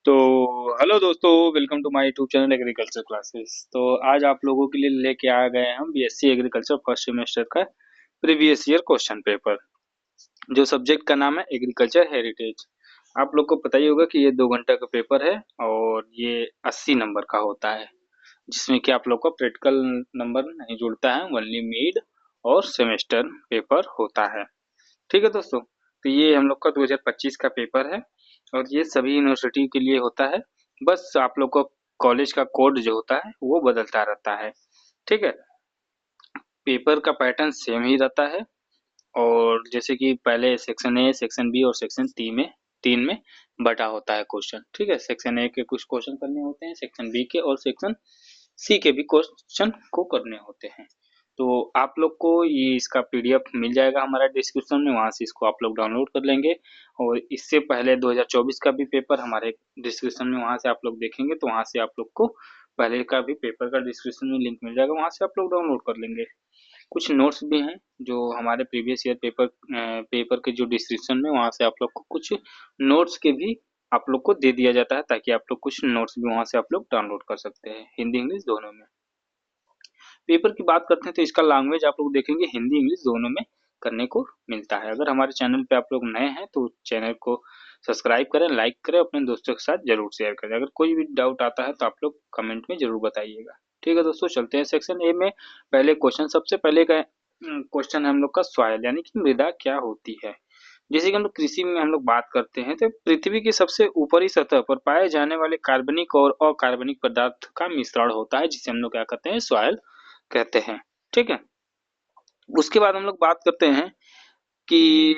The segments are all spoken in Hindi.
तो हेलो दोस्तों, welcome to my YouTube channel agriculture classes. तो आज आप लोगों के लिए लेके आ गए हैं हम बीएससी एग्रीकल्चर फर्स्ट सेमेस्टर का प्रीवियस ईयर क्वेश्चन पेपर, जो सब्जेक्ट का नाम है एग्रीकल्चर हेरिटेज। आप लोग को पता ही होगा कि ये 2 घंटा का पेपर है और ये 80 नंबर का होता है, जिसमें कि आप लोग का प्रैक्टिकल नंबर नहीं जुड़ता है, ओनली मिड और सेमेस्टर पेपर होता है। ठीक है दोस्तों, तो ये हम लोग का 2025 का पेपर है और ये सभी यूनिवर्सिटी के लिए होता है। बस आप लोग को कॉलेज का कोड जो होता है वो बदलता रहता है। ठीक है, पेपर का पैटर्न सेम ही रहता है। और जैसे कि पहले सेक्शन ए, सेक्शन बी और सेक्शन तीन में बटा होता है क्वेश्चन। ठीक है, सेक्शन ए के कुछ क्वेश्चन करने होते हैं, सेक्शन बी के और सेक्शन सी के भी क्वेश्चन को करने होते हैं। तो आप लोग को ये इसका पीडीएफ मिल जाएगा हमारा डिस्क्रिप्शन में, वहां से इसको आप लोग डाउनलोड कर लेंगे। और इससे पहले 2024 का भी पेपर हमारे डिस्क्रिप्शन में, वहां से आप लोग देखेंगे तो वहां से आप लोग को पहले का भी पेपर का डिस्क्रिप्शन में लिंक मिल जाएगा, वहां से आप लोग डाउनलोड कर लेंगे। कुछ नोट्स भी हैं जो हमारे प्रीवियस ईयर पेपर के जो डिस्क्रिप्शन में, वहां से आप लोग को कुछ नोट्स के भी आप लोग को दे दिया जाता है, ताकि आप लोग कुछ नोट्स भी वहां से आप लोग डाउनलोड कर सकते हैं, हिंदी इंग्लिश दोनों में। पेपर की बात करते हैं तो इसका लैंग्वेज आप लोग देखेंगे हिंदी इंग्लिश दोनों में करने को मिलता है। अगर हमारे चैनल पे आप लोग नए हैं तो चैनल को सब्सक्राइब करें, लाइक करें, अपने दोस्तों के साथ जरूर शेयर करें। अगर कोई भी डाउट आता है तो आप लोग कमेंट में जरूर बताइएगा। ठीक है दोस्तों, चलते हैं सेक्शन ए में। पहले क्वेश्चन, सबसे पहले का क्वेश्चन है हम लोग का सॉइल यानी कि मृदा क्या होती है। जैसे कि हम लोग कृषि में हम लोग बात करते हैं तो पृथ्वी की सबसे ऊपरी सतह पर पाए जाने वाले कार्बनिक और अकार्बनिक पदार्थ का मिश्रण होता है, जिसे हम लोग क्या कहते हैं, सॉइल कहते हैं। ठीक है, उसके बाद हम लोग बात करते हैं कि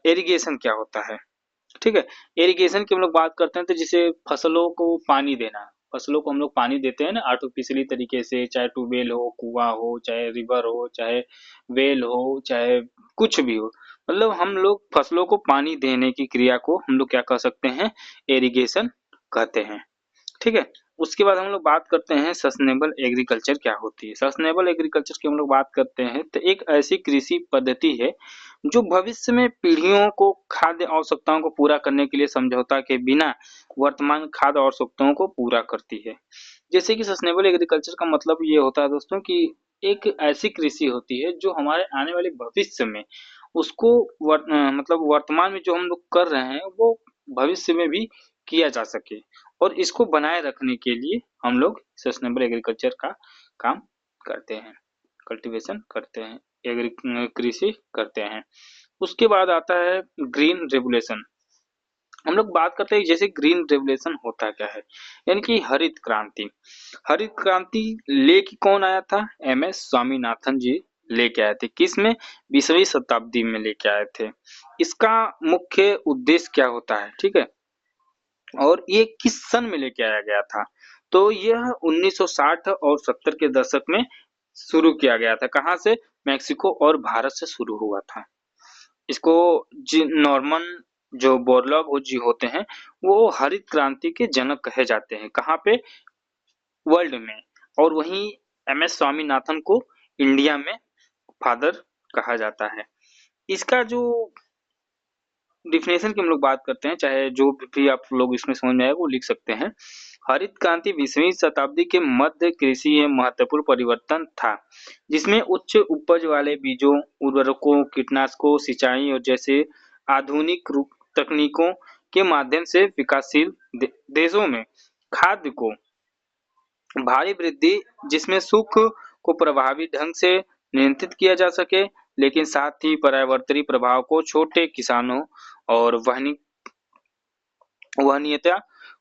इरिगेशन क्या होता है। ठीक है, इरिगेशन की हम लोग बात करते हैं तो जिसे फसलों को पानी देना, फसलों को हम लोग पानी देते हैं ना आर्टिफिशियली तरीके से, चाहे ट्यूबवेल हो, कुआं हो, चाहे रिवर हो, चाहे वेल हो, चाहे कुछ भी हो, मतलब हम लोग फसलों को पानी देने की क्रिया को हम लोग क्या कह सकते हैं, इरिगेशन कहते हैं। ठीक है, उसके बाद हम लोग बात करते हैं सस्टेनेबल एग्रीकल्चर क्या होती है। सस्टेनेबल एग्रीकल्चर की हम लोग बात करते हैं तो एक ऐसी कृषि पद्धति है जो भविष्य में पीढ़ियों को खाद्य आवश्यकताओं को पूरा करने के लिए समझौता के बिना वर्तमान खाद्य आवश्यकताओं को पूरा करती है। जैसे कि सस्टेनेबल एग्रीकल्चर का मतलब ये होता है दोस्तों कि एक ऐसी कृषि होती है जो हमारे आने वाले भविष्य में उसको मतलब वर्तमान में जो हम लोग कर रहे हैं वो भविष्य में भी किया जा सके, और इसको बनाए रखने के लिए हम लोग सस्टेनेबल एग्रीकल्चर का काम करते हैं, कल्टीवेशन करते हैं, एग्री कृषि करते हैं। उसके बाद आता है ग्रीन रेवोल्यूशन। हम लोग बात करते हैं जैसे ग्रीन रेवोल्यूशन होता क्या है, यानी कि हरित क्रांति। हरित क्रांति लेके कौन आया था, एम एस स्वामीनाथन जी लेके आए थे। किस में, 20वीं शताब्दी में लेके आए थे। इसका मुख्य उद्देश्य क्या होता है, ठीक है, और ये किस सन में लेके आया गया था, तो यह 1960 और 70 के दशक में शुरू किया गया था। कहाँ से, मैक्सिको और भारत से शुरू हुआ था। इसको नॉर्मन जो बोरलॉग जी होते हैं वो हरित क्रांति के जनक कहे जाते हैं। कहाँ पे, वर्ल्ड में। और वहीं एम एस स्वामीनाथन को इंडिया में फादर कहा जाता है। इसका जो डिफिनेशन की हम लोग बात करते हैं, चाहे जो भी आप लोग इसमें समझ में आए वो लिख सकते हैं। हरित क्रांति 20वीं शताब्दी के मध्य कृषि में महत्वपूर्ण परिवर्तन था, जिसमें उच्च उपज वाले बीजों, उर्वरकों, कीटनाशकों, सिंचाई और जैसे आधुनिक तकनीकों के माध्यम से विकासशील देशों में खाद्य को भारी वृद्धि, जिसमें सुख को प्रभावी ढंग से नियंत्रित किया जा सके, लेकिन साथ ही पर्यावरणीय प्रभाव को छोटे किसानों और वहनीयता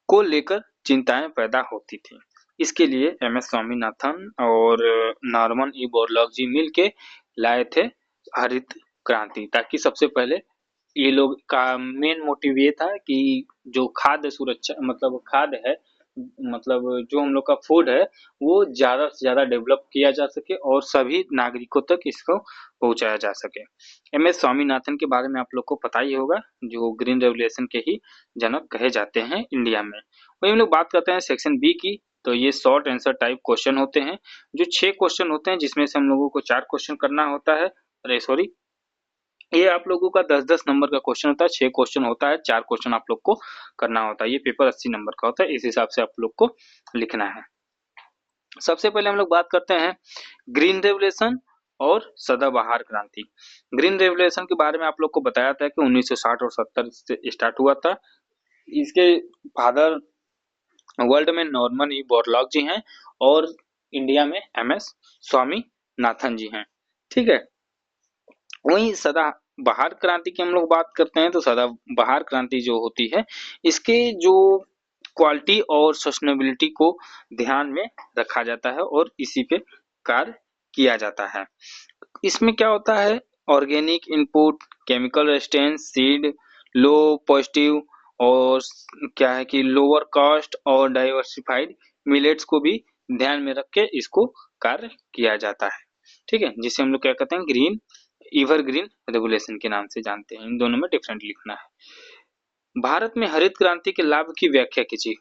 को लेकर चिंताएं पैदा होती थी। इसके लिए एम एस स्वामीनाथन और नॉर्मन ई बोरलॉग जी मिल के लाए थे हरित क्रांति, ताकि सबसे पहले ये लोग का मेन मोटिव ये था कि जो खाद्य सुरक्षा, मतलब खाद्य है, मतलब जो हम लोग का फूड है वो ज्यादा से ज्यादा डेवलप किया जा सके और सभी नागरिकों तक इसको पहुंचाया जा सके। एम एस स्वामीनाथन के बारे में आप लोग को पता ही होगा, जो ग्रीन रेवोल्यूशन के ही जनक कहे जाते हैं इंडिया में। वही हम लोग बात करते हैं सेक्शन बी की, तो ये शॉर्ट आंसर टाइप क्वेश्चन होते हैं, जो 6 क्वेश्चन होते हैं, जिसमें से हम लोगों को 4 क्वेश्चन करना होता है, अरे सॉरी ये आप लोगों का 10-10 नंबर का क्वेश्चन होता है, 6 क्वेश्चन होता है, 4 क्वेश्चन आप लोग को करना होता है। ये पेपर 80 नंबर का होता है, इस हिसाब से आप लोग को लिखना है। सबसे पहले हम लोग बात करते हैं ग्रीन रेवोल्यूशन और सदाबहार क्रांति। ग्रीन रेवोल्यूशन के बारे में आप लोग को बताया था कि 1960 और 70 से स्टार्ट हुआ था। इसके फादर वर्ल्ड में नॉर्मन ई बोरलॉग जी हैं और इंडिया में एमएस स्वामीनाथन जी हैं। ठीक है, वहीं सदाबहार क्रांति की हम लोग बात करते हैं तो सदाबहार क्रांति जो होती है, इसके जो क्वालिटी और सस्टेनेबिलिटी को ध्यान में रखा जाता है और इसी पे कार्य किया जाता है। इसमें क्या होता है, organic input, chemical resistance, seed, low positive और क्या है कि लोअर कॉस्ट और डाइवर्सिफाइड मिलेट्स को भी ध्यान में रख के इसको कार्य किया जाता है। ठीक है, जिसे हम लोग क्या कहते हैं, ग्रीन एवरग्रीन रेगुलेशन के नाम से जानते हैं। इन दोनों में डिफरेंट लिखना है। भारत में हरित क्रांति के लाभ की व्याख्या कीजिए।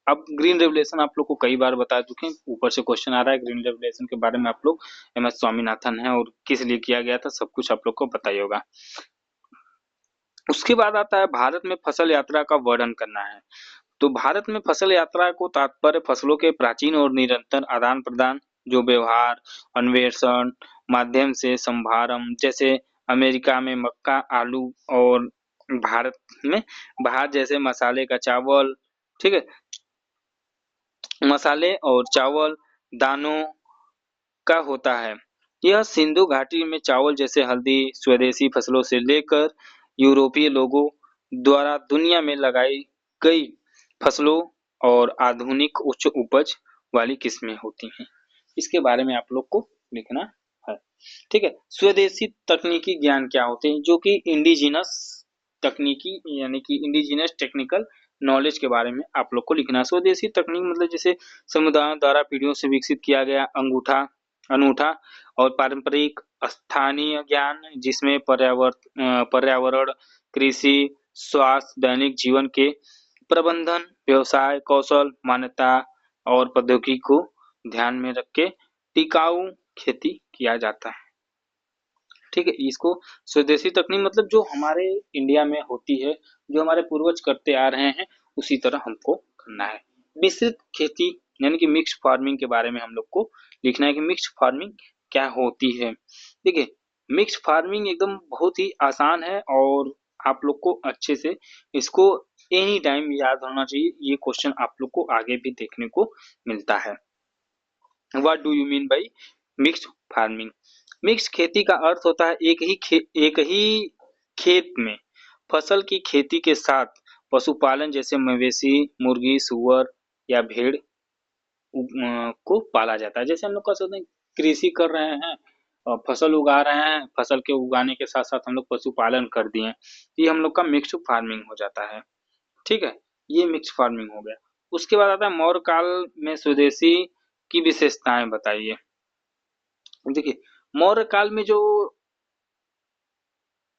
अब ग्रीन रेवोल्यूशन आप लोग को कई बार बता चुके हैं, ऊपर से क्वेश्चन आ रहा है ग्रीन रेवोल्यूशन के बारे में, आप लोग एमएस स्वामीनाथन है और किस लिए किया गया था सब कुछ आप लोग को पता ही होगा। उसके बाद आता है भारत में फसल यात्रा का वर्णन करना है। तो भारत में फसल यात्रा को तात्पर्य फसलों के प्राचीन और निरंतर आदान प्रदान, जो व्यवहार अन्वेषण माध्यम से संभारम, जैसे अमेरिका में मक्का आलू और भारत में भात जैसे मसाले का चावल, ठीक है, मसाले और चावल दानों का होता है। यह सिंधु घाटी में चावल जैसे हल्दी स्वदेशी फसलों से लेकर यूरोपीय लोगों द्वारा दुनिया में लगाई गई फसलों और आधुनिक उच्च उपज वाली किस्में होती हैं। इसके बारे में आप लोग को लिखना है। ठीक है, स्वदेशी तकनीकी ज्ञान क्या होते हैं, जो कि इंडिजिनस तकनीकी यानी कि इंडिजिनस टेक्निकल नॉलेज के बारे में आप लोग को लिखना है। स्वदेशी तकनीक मतलब जैसे समुदायों द्वारा पीढ़ियों से विकसित किया गया अनूठा और पारंपरिक स्थानीय ज्ञान, जिसमें पर्यावरण, कृषि, स्वास्थ्य, दैनिक जीवन के प्रबंधन, व्यवसाय कौशल, मान्यता और प्रौद्योगिकी को ध्यान में रख के टिकाऊ खेती किया जाता है। ठीक है, इसको स्वदेशी तकनीक मतलब जो हमारे इंडिया में होती है, जो हमारे पूर्वज करते आ रहे हैं, उसी तरह हमको करना है। मिश्रित खेती यानी कि मिक्स फार्मिंग के बारे में हम लोग को लिखना है कि मिक्स फार्मिंग क्या होती है। देखिए, मिक्स फार्मिंग एकदम बहुत ही आसान है और आप लोग को अच्छे से इसको एनी टाइम याद होना चाहिए। ये क्वेश्चन आप लोग को आगे भी देखने को मिलता है। What do you mean by mixed farming? Mix खेती का अर्थ होता है एक ही खेत में फसल की खेती के साथ पशुपालन, जैसे मवेशी, मुर्गी, सुअर या भेड़ को पाला जाता है। जैसे हम लोग कह सकते हैं कृषि कर रहे हैं और फसल उगा रहे हैं, फसल के उगाने के साथ साथ हम लोग पशुपालन कर दिए, ये हम लोग का मिक्स्ड फार्मिंग हो जाता है। ठीक है, ये मिक्स फार्मिंग हो गया। उसके बाद आता है मौर्य काल में स्वदेशी की विशेषताएं बताइए। देखिए, मौर्य काल में जो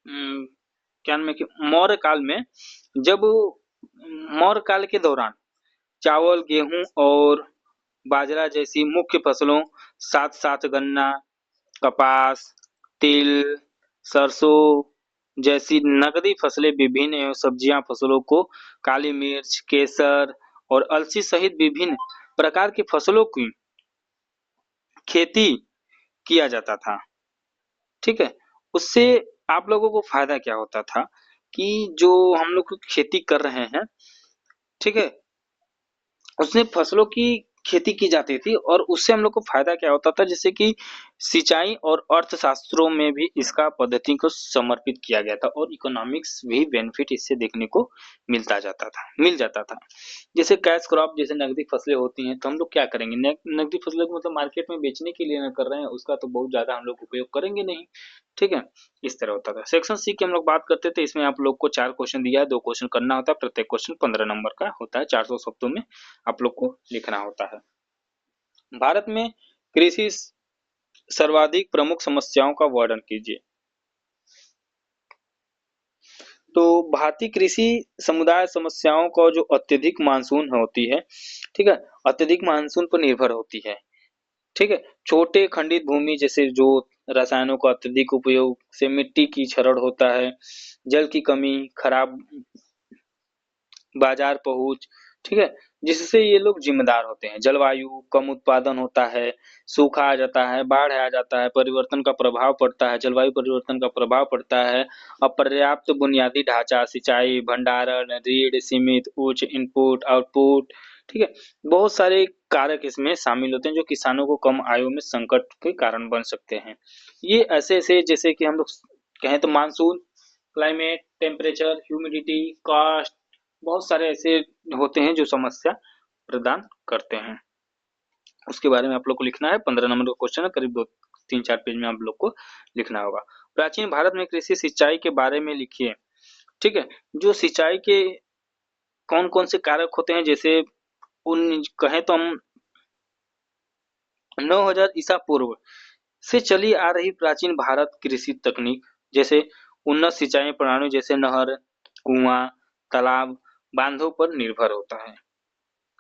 क्या नाम है कि मौर्य काल में जब मौर्य काल के दौरान चावल, गेहूं और बाजरा जैसी मुख्य फसलों साथ साथ गन्ना, कपास, तिल, सरसों जैसी नकदी फसलें, विभिन्न एवं सब्जियां फसलों को काली मिर्च, केसर और अलसी सहित विभिन्न प्रकार की फसलों की खेती किया जाता था। ठीक है, उससे आप लोगों को फायदा क्या होता था कि जो हम लोग खेती कर रहे हैं, ठीक है, उसमें फसलों की खेती की जाती थी और उससे हम लोग को फायदा क्या होता था, जैसे कि सिंचाई और अर्थशास्त्रों में भी इसका पद्धति को समर्पित किया गया था और इकोनॉमिक्स भी बेनिफिट इससे देखने को मिल जाता था। जैसे कैश क्रॉप जैसे नकदी फसलें होती हैं, तो हम लोग क्या करेंगे, नकदी फसलों को मतलब मार्केट में बेचने के लिए न कर रहे हैं, उसका तो बहुत ज्यादा हम लोग उपयोग करेंगे नहीं। ठीक है, इस तरह होता था। सेक्शन सी की हम लोग बात करते थे, इसमें आप लोग को 4 क्वेश्चन दिया है, 2 क्वेश्चन करना होता है, प्रत्येक क्वेश्चन 15 नंबर का होता है, 400 शब्दों में आप लोग को लिखना होता है। भारत में कृषि सर्वाधिक प्रमुख समस्याओं का वर्णन कीजिए। तो भारतीय कृषि समुदाय समस्याओं का जो अत्यधिक मानसून होती है, ठीक है, अत्यधिक मानसून पर निर्भर होती है। ठीक है। छोटे खंडित भूमि जैसे जोत, रसायनों का अत्यधिक उपयोग से मिट्टी की क्षरण होता है, जल की कमी, खराब बाजार पहुंच, ठीक है, जिससे ये लोग जिम्मेदार होते हैं। जलवायु, कम उत्पादन होता है, सूखा आ जाता है, बाढ़ आ जाता है, परिवर्तन का प्रभाव पड़ता है, जलवायु परिवर्तन का प्रभाव पड़ता है, अपर्याप्त बुनियादी ढांचा, सिंचाई, भंडारण, ऋण, सीमित उच्च इनपुट आउटपुट, ठीक है, बहुत सारे कारक इसमें शामिल होते हैं जो किसानों को कम आय में संकट के कारण बन सकते हैं। ये ऐसे ऐसे जैसे कि हम लोग कहें तो monsoon, climate, temperature, humidity, cost, बहुत सारे ऐसे होते हैं जो समस्या प्रदान करते हैं। उसके बारे में आप लोग को लिखना है। 15 नंबर का क्वेश्चन है, करीब 2-3-4 पेज में आप लोग को लिखना होगा। प्राचीन भारत में कृषि सिंचाई के बारे में लिखिए। ठीक है, जो सिंचाई के कौन कौन से कारक होते हैं, जैसे उन कहें तो हम 9000 ईसा पूर्व से चली आ रही प्राचीन भारत कृषि तकनीक, जैसे उन्नत सिंचाई प्रणाली जैसे नहर, कुआं, तालाब, बांधों पर निर्भर होता है।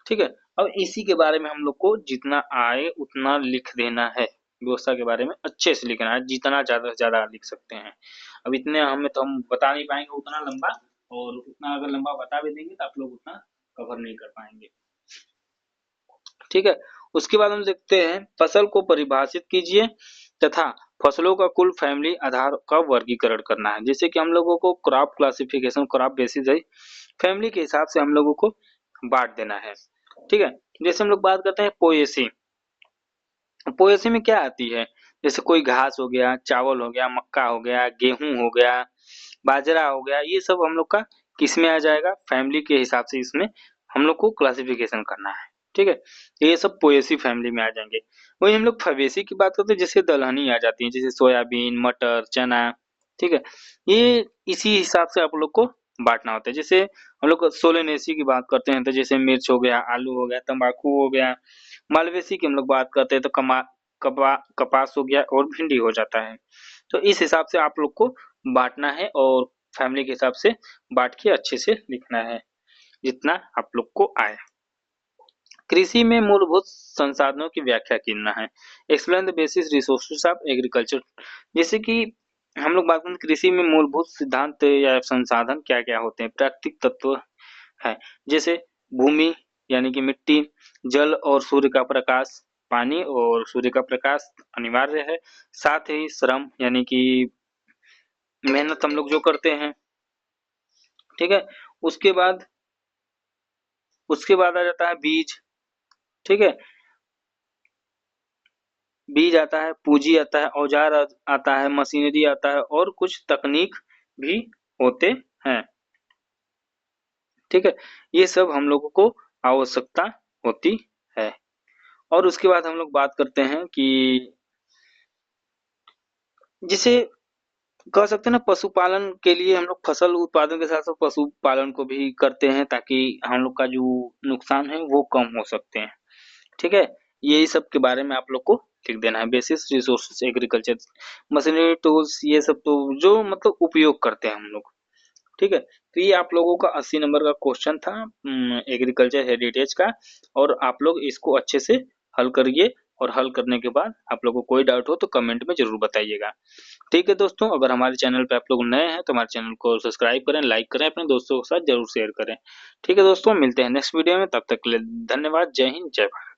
ठीक है, अब इसी के बारे में हम लोग को जितना आए उतना लिख देना है। व्यवस्था के बारे में अच्छे से लिखना है, जितना ज्यादा से ज्यादा लिख सकते हैं। अब इतने हमें तो हम बता नहीं पाएंगे उतना लंबा, और उतना अगर लंबा बता भी देंगे तो आप लोग उतना कवर नहीं कर पाएंगे। ठीक है, उसके बाद हम देखते हैं फसल को परिभाषित कीजिए तथा फसलों का कुल फैमिली आधार का वर्गीकरण करना है। जैसे कि हम लोगों को क्रॉप क्लासिफिकेशन, क्रॉप बेसिस है, फैमिली के हिसाब से हम लोगों को बांट देना है। ठीक है, जैसे हम लोग बात करते हैं पोएसी। पोएसी में क्या आती है, जैसे कोई घास हो गया, चावल हो गया, मक्का हो गया, गेहूं हो गया, बाजरा हो गया, ये सब हम लोग का किस में आ जाएगा, फैमिली के हिसाब से इसमें हम लोग को क्लासिफिकेशन करना है। ठीक है, ये सब पोएसी फैमिली में आ जाएंगे। वही हम लोग फवेसी की बात करते हैं, जैसे दलहनी आ जाती है, जैसे सोयाबीन, मटर, चना। ठीक है, ये इसी हिसाब से आप लोग को बांटना होता है। जैसे हम लोग सोलेनेसी की बात करते हैं तो जैसे मिर्च हो गया, आलू हो गया, तंबाकू हो गया। मालवेसी की हम लोग बात करते हैं तो कपास हो गया और भिंडी हो जाता है। तो इस हिसाब से आप लोग को बांटना है और फैमिली के हिसाब से बांट के अच्छे से लिखना है, जितना आप लोग को आए। कृषि में मूलभूत संसाधनों की व्याख्या करना है। Explain the basis resources of agriculture. जैसे कि हम लोग बात करें कृषि में मूलभूत सिद्धांत या संसाधन क्या क्या होते हैं। प्राकृतिक तत्व है, जैसे भूमि यानी कि मिट्टी, जल और सूर्य का प्रकाश, पानी और सूर्य का प्रकाश अनिवार्य है। साथ ही श्रम यानी कि मेहनत हम लोग जो करते हैं। ठीक है, उसके बाद उसके बाद आ जाता है बीज। ठीक है, बीज आता है, पूंजी आता है, औजार आता है, मशीनरी आता है और कुछ तकनीक भी होते हैं। ठीक है, ये सब हम लोगों को आवश्यकता होती है। और उसके बाद हम लोग बात करते हैं कि जिसे कह सकते हैं ना, पशुपालन के लिए हम लोग फसल उत्पादन के साथ साथ पशुपालन को भी करते हैं ताकि हम लोग का जो नुकसान है वो कम हो सकते हैं। ठीक है, यही सब के बारे में आप लोग को लिख देना है। Basis resources agriculture, machinery tools, ये सब तो जो मतलब उपयोग करते हैं हम लोग। ठीक है, तो ये आप लोगों का 80 नंबर का क्वेश्चन था एग्रीकल्चर हेरिटेज का, और आप लोग इसको अच्छे से हल करिए। और हल करने के बाद आप लोगों को कोई डाउट हो तो कमेंट में जरूर बताइएगा। ठीक है दोस्तों, अगर हमारे चैनल पे आप लोग नए हैं तो हमारे चैनल को सब्सक्राइब करें, लाइक करें, अपने दोस्तों के साथ जरूर शेयर करें। ठीक है दोस्तों, मिलते हैं नेक्स्ट वीडियो में, तब तक के लिए धन्यवाद। जय हिंद, जय भारत।